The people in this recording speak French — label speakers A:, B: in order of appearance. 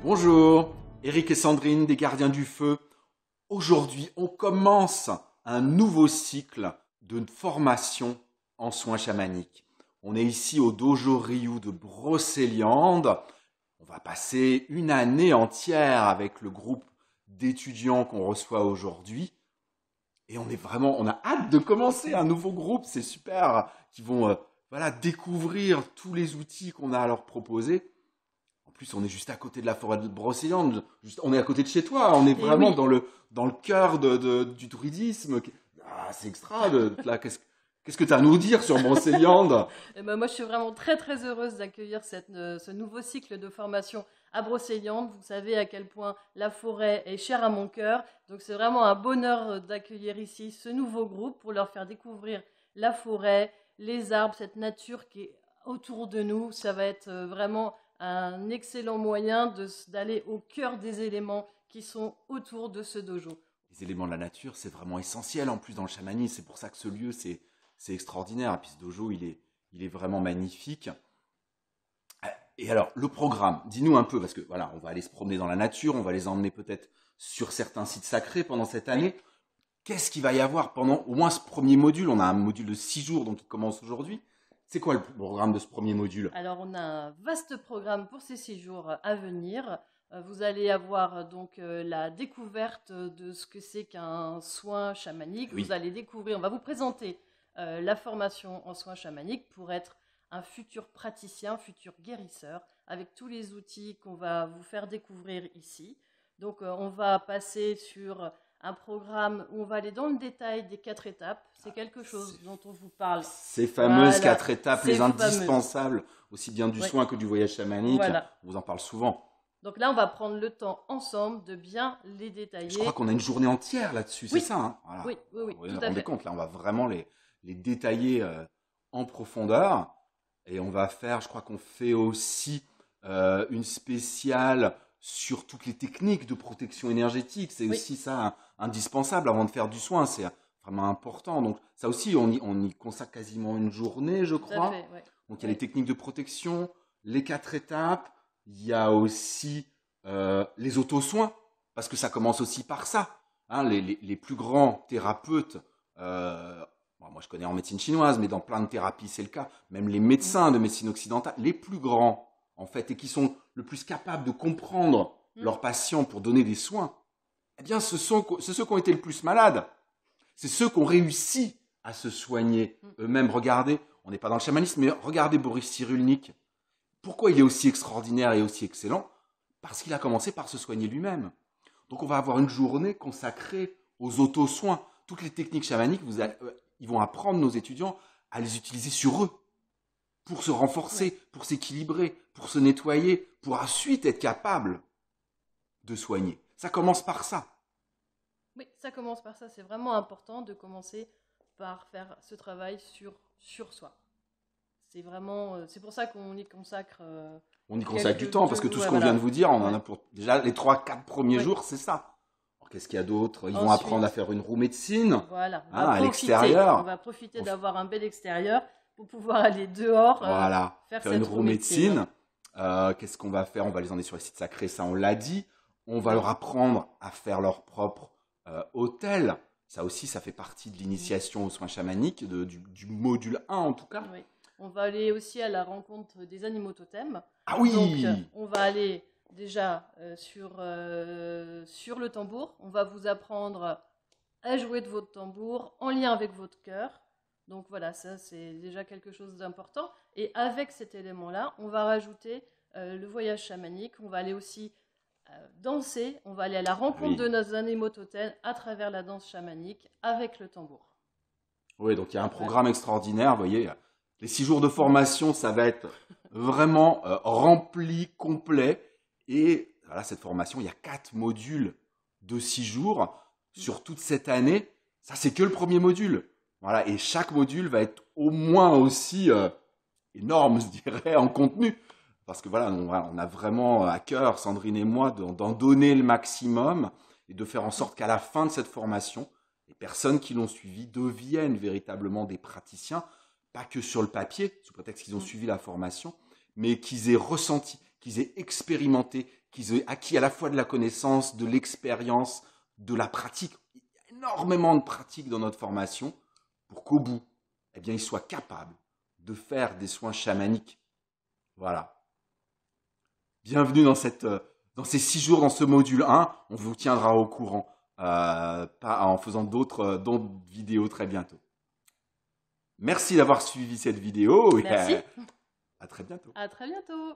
A: Bonjour, Eric et Sandrine des Gardiens du Feu. Aujourd'hui, on commence un nouveau cycle de formation en soins chamaniques. On est ici au Dojo Ryu de Brocéliande. On va passer une année entière avec le groupe d'étudiants qu'on reçoit aujourd'hui. Et on a hâte de commencer un nouveau groupe, c'est super, qui vont découvrir tous les outils qu'on a à leur proposer. En plus, on est juste à côté de la forêt de Brocéliande, on est à côté de chez toi, on est vraiment dans le cœur du druidisme. Ah, c'est extra, là, qu'est-ce que tu as à nous dire sur Brocéliande?
B: Moi, je suis vraiment très très heureuse d'accueillir ce nouveau cycle de formation à Brocéliande. Vous savez à quel point la forêt est chère à mon cœur. Donc c'est vraiment un bonheur d'accueillir ici ce nouveau groupe pour leur faire découvrir la forêt, les arbres, cette nature qui est autour de nous. Ça va être vraiment un excellent moyen d'aller au cœur des éléments qui sont autour de ce dojo.
A: Les éléments de la nature, c'est vraiment essentiel en plus dans le chamanisme. C'est pour ça que ce lieu, c'est extraordinaire. Et puis ce dojo, il est vraiment magnifique. Et alors, le programme, dis-nous un peu, parce que voilà, on va aller se promener dans la nature, on va les emmener peut-être sur certains sites sacrés pendant cette année. Qu'est-ce qu'il va y avoir pendant au moins ce premier module? On a un module de 6 jours, donc qui commence aujourd'hui. C'est quoi le programme de ce premier module?
B: Alors, on a un vaste programme pour ces 6 jours à venir. Vous allez avoir donc la découverte de ce que c'est qu'un soin chamanique.
A: Oui.
B: Vous allez découvrir, on va vous présenter la formation en soins chamaniques pour être un futur praticien, futur guérisseur, avec tous les outils qu'on va vous faire découvrir ici. Donc, on va passer sur un programme où on va aller dans le détail des 4 étapes. C'est quelque chose dont on vous parle.
A: Ces fameuses
B: Voilà,
A: 4 étapes, les
B: ces
A: indispensables, aussi bien du
B: Ouais.
A: soin que du voyage chamanique.
B: Voilà.
A: On vous en parle souvent.
B: Donc là, on va prendre le temps ensemble de bien les
A: Je
B: détailler.
A: crois qu'on a une journée entière là-dessus,
B: Oui.
A: c'est ça, hein? Voilà.
B: Oui,
A: Vous
B: tout
A: vous
B: à
A: rendez
B: fait.
A: compte, là, on va vraiment les détailler en profondeur. Et on va faire, je crois qu'on fait aussi une spéciale sur toutes les techniques de protection énergétique. C'est
B: Oui.
A: aussi ça indispensable avant de faire du soin. C'est vraiment important. Donc ça aussi, on y consacre quasiment une journée, je
B: Tout à
A: crois.
B: fait, ouais.
A: Donc il y a
B: Oui.
A: les techniques de protection, les 4 étapes. Il y a aussi les auto-soins, parce que ça commence aussi par ça. Hein, les plus grands thérapeutes, moi je connais en médecine chinoise, mais dans plein de thérapies c'est le cas, même les médecins de médecine occidentale, les plus grands en fait, et qui sont le plus capables de comprendre leurs patients pour donner des soins, eh bien c'est ceux qui ont été le plus malades. C'est ceux qui ont réussi à se soigner eux-mêmes. Regardez, on n'est pas dans le chamanisme, mais regardez Boris Cyrulnik. Pourquoi il est aussi extraordinaire et aussi excellent? Parce qu'il a commencé par se soigner lui-même. Donc on va avoir une journée consacrée aux auto-soins. Toutes les techniques chamaniques, ils vont apprendre nos étudiants à les utiliser sur eux, pour se renforcer, pour s'équilibrer, pour se nettoyer, pour ensuite être capable de soigner. Ça commence par ça.
B: Oui, ça commence par ça. C'est vraiment important de commencer par faire ce travail sur soi. C'est vraiment, c'est pour ça qu'on y consacre.
A: On y consacre du temps, parce que tout ce qu'on vient de vous dire, on en a pour déjà les 3-4 premiers jours, c'est ça. Alors, qu'est-ce qu'il y a d'autre? Ils vont
B: Ensuite,
A: apprendre à faire une roue médecine,
B: voilà,
A: à l'extérieur.
B: On va profiter d'avoir un bel extérieur pour pouvoir aller dehors,
A: Voilà,
B: faire
A: faire
B: cette
A: une roue médecine. Qu'est-ce qu'on va faire? On va les emmener sur les sites sacrés, ça on l'a dit. On va leur apprendre à faire leur propre hôtel. Ça aussi, ça fait partie de l'initiation aux soins chamaniques, du module 1 en tout cas.
B: Oui. On va aller aussi à la rencontre des animaux totems.
A: Ah oui!
B: Donc, on va aller déjà sur le tambour. On va vous apprendre à jouer de votre tambour en lien avec votre cœur. Donc voilà, ça c'est déjà quelque chose d'important. Et avec cet élément-là, on va rajouter le voyage chamanique. On va aller aussi danser. On va aller à la rencontre de nos animaux totems à travers la danse chamanique avec le tambour.
A: Oui, donc il y a un programme extraordinaire. Vous voyez, les 6 jours de formation, ça va être vraiment rempli, complet. Et voilà, cette formation, il y a 4 modules de 6 jours sur toute cette année. Ça, c'est que le premier module. Voilà, et chaque module va être au moins aussi énorme, je dirais, en contenu. Parce que voilà, on a vraiment à cœur, Sandrine et moi, d'en donner le maximum et de faire en sorte qu'à la fin de cette formation, les personnes qui l'ont suivi deviennent véritablement des praticiens, pas que sur le papier, sous prétexte qu'ils ont suivi la formation, mais qu'ils aient ressenti, qu'ils aient expérimenté, qu'ils aient acquis à la fois de la connaissance, de l'expérience, de la pratique. Il y a énormément de pratique dans notre formation pour qu'au bout, eh bien, ils soient capables de faire des soins chamaniques. Voilà. Bienvenue dans ces 6 jours, dans ce module 1. On vous tiendra au courant en faisant d'autres vidéos très bientôt. Merci d'avoir suivi cette vidéo.
B: Merci.
A: À très bientôt.
B: À très bientôt.